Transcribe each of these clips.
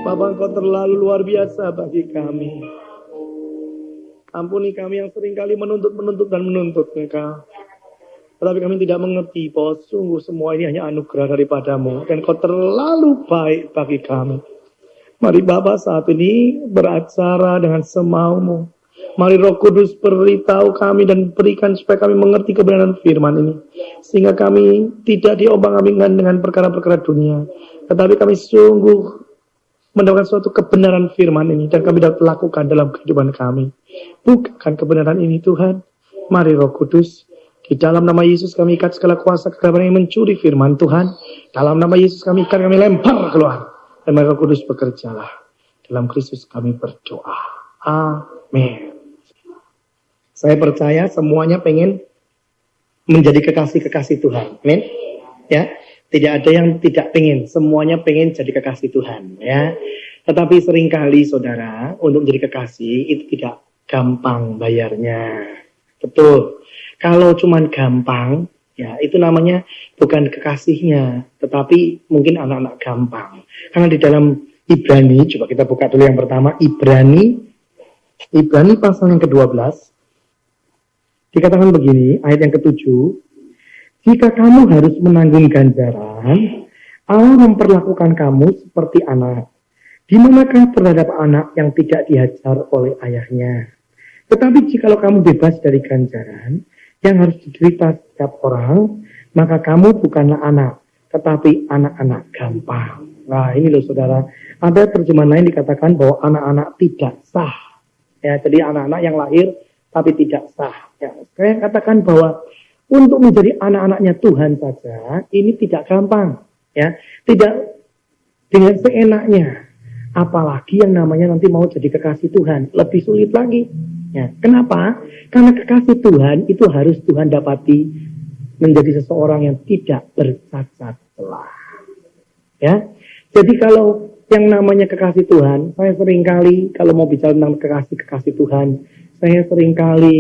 Bapa, Engkau terlalu luar biasa bagi kami. Ampuni kami yang seringkali menuntut dan menuntut Engkau. Tetapi kami tidak mengerti bahwa sungguh semua ini hanya anugerah daripadamu. Dan Kau terlalu baik bagi kami. Mari Bapa saat ini beracara dengan semaumu. Mari Roh Kudus beritahu kami dan berikan supaya kami mengerti kebenaran firman ini. Sehingga kami tidak diombang-ambingkan dengan perkara-perkara dunia. Tetapi kami sungguh mendapatkan suatu kebenaran firman ini. Dan kami dapat lakukan dalam kehidupan kami. Bukakan kebenaran ini Tuhan. Mari Roh Kudus. Di dalam nama Yesus kami ikat segala kuasa kegelapan yang mencuri firman Tuhan. Dalam nama Yesus kami ikat, kami lempar keluar. Dan Roh Kudus bekerjalah. Dalam Kristus kami berdoa. Amin. Saya percaya semuanya pengen menjadi kekasih-kekasih Tuhan. Amin. Ya, tidak ada yang tidak pengen. Semuanya pengen jadi kekasih Tuhan. Ya. Tetapi seringkali saudara, untuk menjadi kekasih itu tidak gampang bayarnya. Betul. Kalau cuman gampang, ya itu namanya bukan kekasihnya, tetapi mungkin anak-anak gampang. Karena di dalam Ibrani, coba kita buka dulu yang pertama, Ibrani pasal yang ke-12, dikatakan begini, ayat yang ke-7, jika kamu harus menanggung ganjaran, Allah memperlakukan kamu seperti anak. Di manakah terhadap anak yang tidak dihajar oleh ayahnya? Tetapi jikalau kamu bebas dari ganjaran yang harus diderita setiap orang, maka kamu bukanlah anak, tetapi anak-anak gampang. Nah ini loh saudara, ada terjemahan lain dikatakan bahwa anak-anak tidak sah. Ya, jadi anak-anak yang lahir tapi tidak sah. Ya, saya katakan bahwa untuk menjadi anak-anaknya Tuhan saja, ini tidak gampang. Ya, tidak dengan seenaknya. Apalagi yang namanya nanti mau jadi kekasih Tuhan, lebih sulit lagi. Ya, kenapa? Karena kekasih Tuhan itu harus Tuhan dapati menjadi seseorang yang tidak bercacat celah. Ya, jadi kalau yang namanya kekasih Tuhan, saya seringkali kalau mau bicara tentang kekasih Tuhan, saya seringkali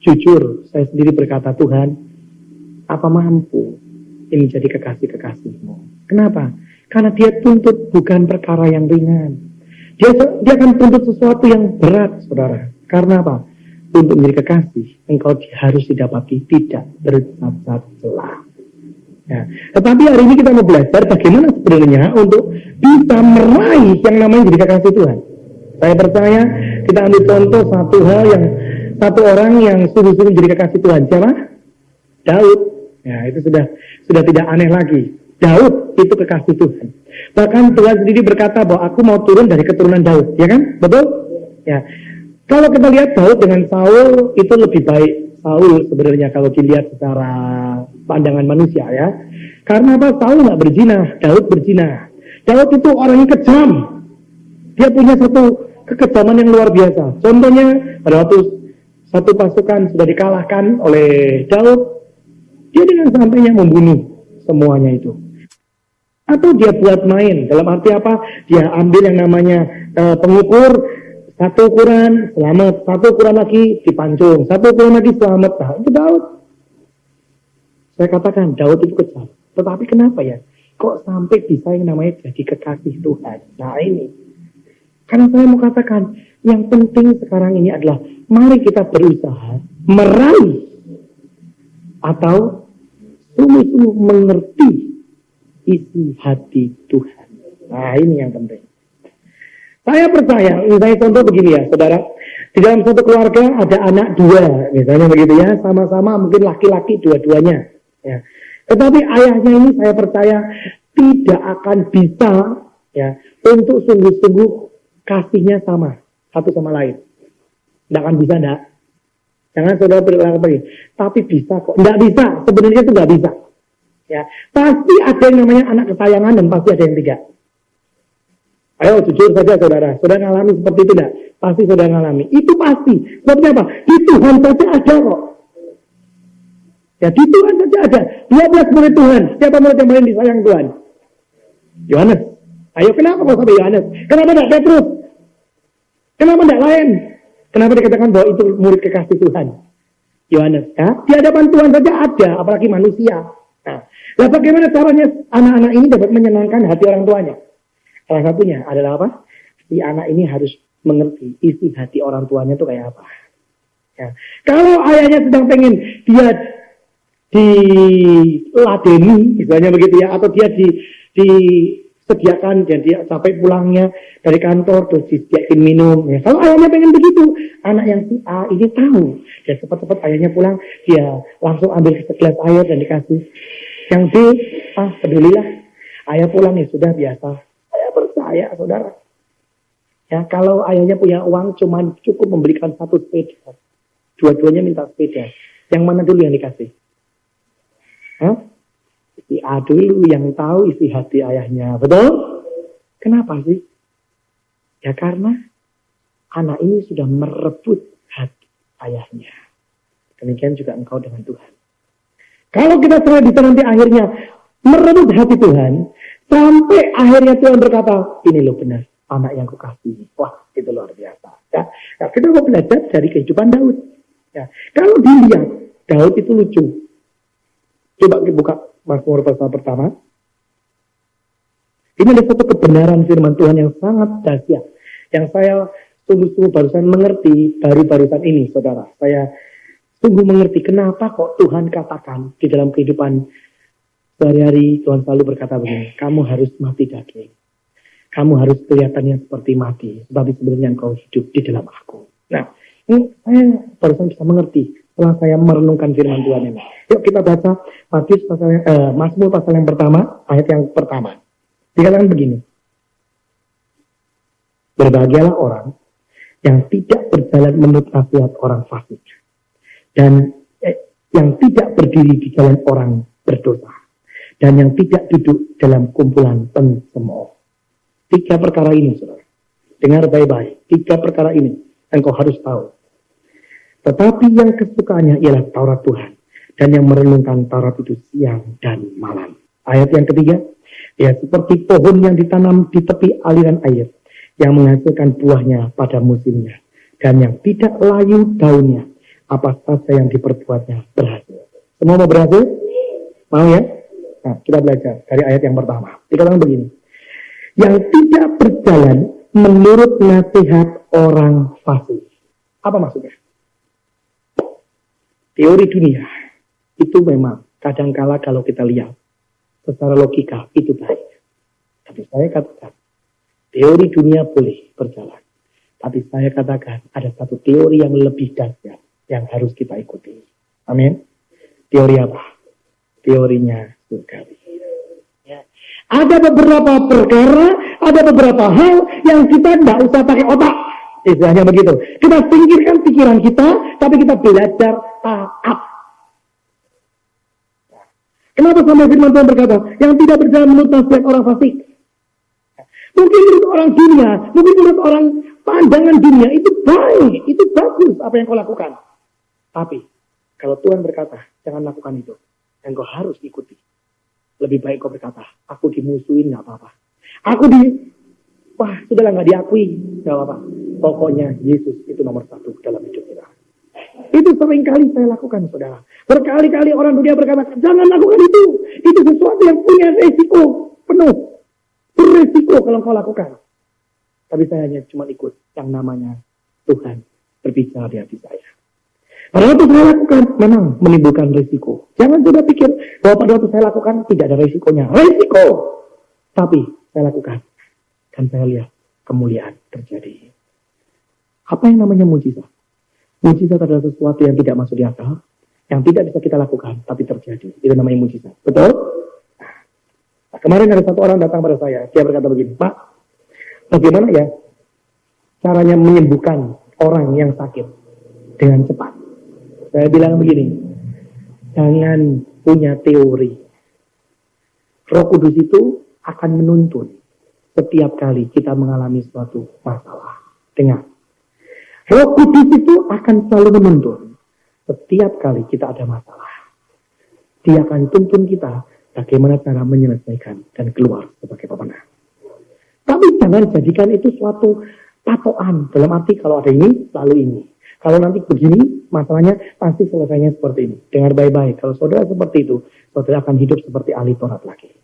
jujur, saya sendiri berkata, Tuhan, apa mampu ini menjadi kekasih-kekasihmu? Kenapa? Karena dia tuntut bukan perkara yang ringan. Dia akan tuntut sesuatu yang berat, saudara. Karena apa? Untuk menjadi kekasih, engkau harus didapati tidak bercacat celah. Ya. Tetapi hari ini kita mau belajar bagaimana sebenarnya untuk bisa meraih yang namanya jadi kekasih Tuhan. Saya percaya kita ambil contoh satu orang yang sungguh-sungguh jadi kekasih Tuhan. Siapa? Daud. Ya, itu sudah tidak aneh lagi. Daud itu kekasih Tuhan. Bahkan Tuhan sendiri berkata bahwa aku mau turun dari keturunan Daud, ya kan? Betul? Ya. Kalau kita lihat Daud dengan Saul itu lebih baik Saul sebenarnya kalau dilihat secara pandangan manusia ya. Karena apa? Saul nggak berzina, Daud berzina. Daud itu orang yang kejam. Dia punya satu kekejaman yang luar biasa. Contohnya pada waktu satu pasukan sudah dikalahkan oleh Daud, dia dengan santainya membunuh semuanya itu. Atau dia buat main, dalam arti apa? Dia ambil yang namanya pengukur, satu ukuran selamat, satu ukuran lagi dipancung, satu ukuran lagi selamat. Nah, itu Daud. Saya katakan Daud itu kejam. Tetapi kenapa ya? Kok sampai bisa yang namanya jadi kekasih Tuhan? Nah ini. Karena saya mau katakan, yang penting sekarang ini adalah mari kita berusaha meraih atau sungguh-sungguh mengerti isi hati Tuhan. Nah ini yang penting. Saya percaya, misalnya contoh begini ya saudara, di dalam satu keluarga ada anak dua, misalnya begitu ya, sama-sama mungkin laki-laki dua-duanya. Ya. Tetapi ayahnya ini saya percaya tidak akan bisa ya untuk sungguh-sungguh kasihnya sama satu sama lain. Tidak akan bisa, enggak. Jangan saudara berkata begini, tapi bisa kok. Tidak bisa, sebenarnya itu tidak bisa. Ya, pasti ada yang namanya anak kesayangan dan pasti ada yang tidak. Ayo jujur saja saudara, saudara ngalami seperti itu tidak? Pasti saudara ngalami. Itu pasti. Sebabnya apa? Di Tuhan saja ada kok. Ya di Tuhan saja ada. 12 murid Tuhan. Siapa murid yang paling disayang Tuhan? Yohanes. Ayo kenapa kok sampai Yohanes? Kenapa tidak Petrus? Kenapa tidak lain? Kenapa dikatakan bahwa itu murid kekasih Tuhan? Yohanes. Ya? Di hadapan Tuhan saja ada, apalagi manusia. Nah, Nah, bagaimana caranya anak-anak ini dapat menyenangkan hati orang tuanya? Salah satunya adalah apa? Si anak ini harus mengerti isi hati orang tuanya itu kayak apa. Ya. Kalau ayahnya sedang pengen dia diladeni, misalnya begitu ya, atau dia disediakan dan dia sampai pulangnya dari kantor terus disediakan minum. Ya. Kalau ayahnya pengen begitu, anak yang si A ini tahu, dia cepat-cepat ayahnya pulang, dia langsung ambil segelas air dan dikasih. Yang B, pedulilah, ayah pulang ya sudah biasa. Saya percaya, saudara. Ya, kalau ayahnya punya uang cuma cukup membelikan satu sepeda, dua-duanya minta sepeda. Yang mana dulu yang dikasih? Si A dulu yang tahu isi hati ayahnya. Betul? Kenapa sih? Ya karena anak ini sudah merebut hati ayahnya. Demikian juga engkau dengan Tuhan. Kalau kita sudah bisa nanti akhirnya merebut hati Tuhan, sampai akhirnya Tuhan berkata, ini loh benar, anak yang kukasihi. Wah, itu luar biasa. Ya. Nah, kita mau belajar dari kehidupan Daud. Ya. Kalau dilihat, Daud itu lucu. Coba buka Mazmur pasal pertama. Ini ada satu kebenaran firman Tuhan yang sangat dahsyat. Yang saya sungguh-sungguh barusan mengerti baru-barusan ini, saudara. Saya sungguh mengerti kenapa kok Tuhan katakan di dalam kehidupan sehari-hari Tuhan selalu berkata begini, kamu harus mati daging. Kamu harus kelihatannya seperti mati, tapi sebenarnya engkau hidup di dalam aku. Nah, ini saya barusan bisa mengerti setelah saya merenungkan firman Tuhan ini. Yuk kita baca Mazmur pasal yang pertama, ayat yang pertama. Dikatakan begini. Berbahagialah orang yang tidak berjalan menurut nasihat orang fasik dan yang tidak berdiri di jalan orang berdosa dan yang tidak duduk dalam kumpulan pencemooh. 3 perkara ini, saudara. Dengar baik-baik. 3 perkara ini engkau harus tahu. Tetapi yang kesukaannya ialah Taurat Tuhan. Dan yang merenungkan Taurat itu siang dan malam. Ayat yang ketiga. Ya seperti pohon yang ditanam di tepi aliran air. Yang menghasilkan buahnya pada musimnya. Dan yang tidak layu daunnya. Apa saja yang diperbuatnya berhasil. Semua mau berhasil? Mau ya? Nah kita belajar dari ayat yang pertama. Dikatakan begini. Yang tidak berjalan menurut nasihat orang fasik. Apa maksudnya? Teori dunia itu memang kadangkala kalau kita lihat secara logika itu baik. Tapi saya katakan teori dunia boleh berjalan. Tapi saya katakan ada satu teori yang lebih dahsyat yang harus kita ikuti. Amin. Teori apa? Teorinya surgawi. Ya. Ada beberapa perkara, ada beberapa hal yang kita tidak usah pakai otak. Istilahnya begitu. Kita singkirkan pikiran kita, tapi kita belajar taat. Kenapa sampai firman Tuhan berkata, yang tidak berjalan menurut nasihat orang fasik? Mungkin menurut orang dunia, mungkin menurut orang pandangan dunia, itu baik, itu bagus apa yang kau lakukan. Tapi, kalau Tuhan berkata, jangan lakukan itu, yang kau harus ikuti. Lebih baik kau berkata, aku dimusuhin, gak apa-apa. Wah, sudahlah gak diakui, gak apa-apa. Pokoknya Yesus itu nomor 1 dalam hidup kita. Itu sering kali saya lakukan, saudara. Berkali-kali orang dunia berkata, jangan lakukan itu. Itu sesuatu yang punya resiko penuh. Beresiko kalau kau lakukan. Tapi saya hanya cuma ikut yang namanya Tuhan berbicara di hati saya. Pada waktu saya lakukan, memang menimbulkan resiko. Jangan coba pikir bahwa pada waktu saya lakukan tidak ada resikonya. Resiko! Tapi saya lakukan. Dan saya lihat kemuliaan terjadi. Apa yang namanya mujizat? Mujizat adalah sesuatu yang tidak masuk di akal, yang tidak bisa kita lakukan, tapi terjadi. Itu namanya mujizat. Betul? Nah, kemarin ada satu orang datang pada saya. Dia berkata begini, Pak, bagaimana ya caranya menyembuhkan orang yang sakit dengan cepat? Saya bilang begini, jangan punya teori. Roh Kudus itu akan menuntun setiap kali kita mengalami suatu masalah. Dengar. Roh Kudus itu akan selalu menuntun setiap kali kita ada masalah. Dia akan tuntun kita bagaimana cara menyelesaikan dan keluar sebagai pemenang. Tapi jangan jadikan itu suatu patokan. Dalam arti kalau ada ini, lalu ini. Kalau nanti begini, masalahnya pasti selesainya seperti ini. Dengar baik-baik. Kalau saudara seperti itu, saudara akan hidup seperti ahli Taurat lagi.